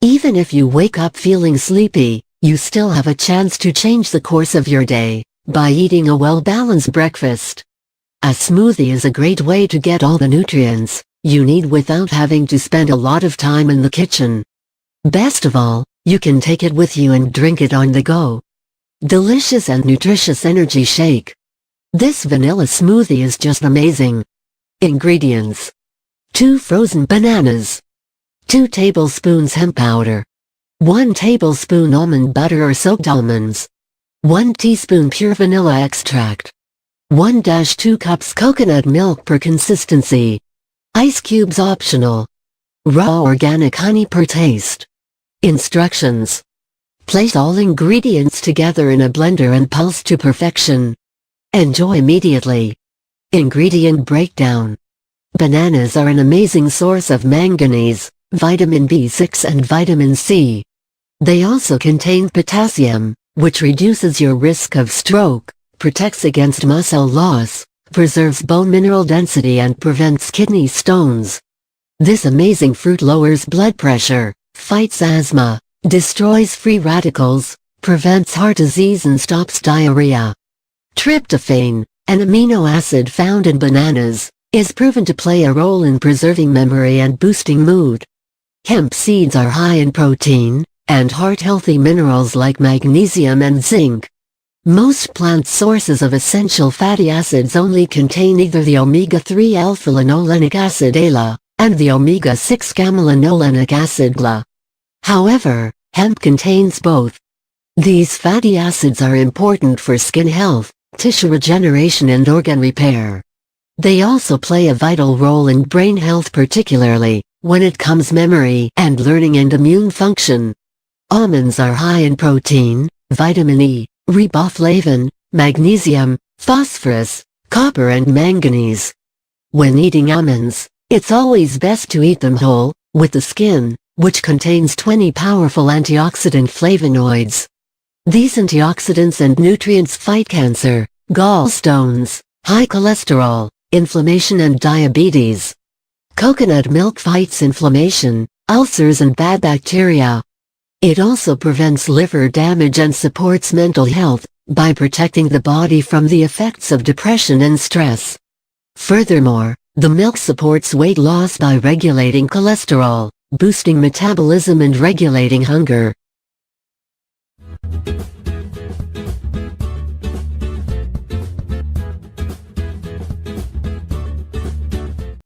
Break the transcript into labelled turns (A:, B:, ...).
A: Even if you wake up feeling sleepy, you still have a chance to change the course of your day by eating a well-balanced breakfast. A smoothie is a great way to get all the nutrients you need without having to spend a lot of time in the kitchen. Best of all, you can take it with you and drink it on the go. Delicious and nutritious energy shake. This vanilla smoothie is just amazing. Ingredients: 2 frozen bananas, 2 tablespoons hemp powder, 1 tablespoon almond butter or soaked almonds, 1 teaspoon pure vanilla extract, 1-2 cups coconut milk per consistency. Ice cubes optional. Raw organic honey per taste. Instructions: place all ingredients together in a blender and pulse to perfection. Enjoy immediately. Ingredient breakdown. Bananas are an amazing source of manganese, vitamin B6 and vitamin C. They also contain potassium, which reduces your risk of stroke, protects against muscle loss, preserves bone mineral density and prevents kidney stones. This amazing fruit lowers blood pressure, fights asthma, destroys free radicals, prevents heart disease and stops diarrhea. Tryptophan, an amino acid found in bananas, is proven to play a role in preserving memory and boosting mood. Hemp seeds are high in protein and heart-healthy minerals like magnesium and zinc. Most plant sources of essential fatty acids only contain either the omega-3 alpha-linolenic acid ALA and the omega-6 gamma-linolenic acid GLA. However, hemp contains both. These fatty acids are important for skin health, tissue regeneration and organ repair. They also play a vital role in brain health, particularly when it comes memory and learning and immune function. Almonds are high in protein, vitamin E, riboflavin, magnesium, phosphorus, copper and manganese. When eating almonds, it's always best to eat them whole, with the skin, which contains 20 powerful antioxidant flavonoids. These antioxidants and nutrients fight cancer, gallstones, high cholesterol, inflammation and diabetes. Coconut milk fights inflammation, ulcers and bad bacteria. It also prevents liver damage and supports mental health by protecting the body from the effects of depression and stress. Furthermore, the milk supports weight loss by regulating cholesterol, boosting metabolism and regulating hunger,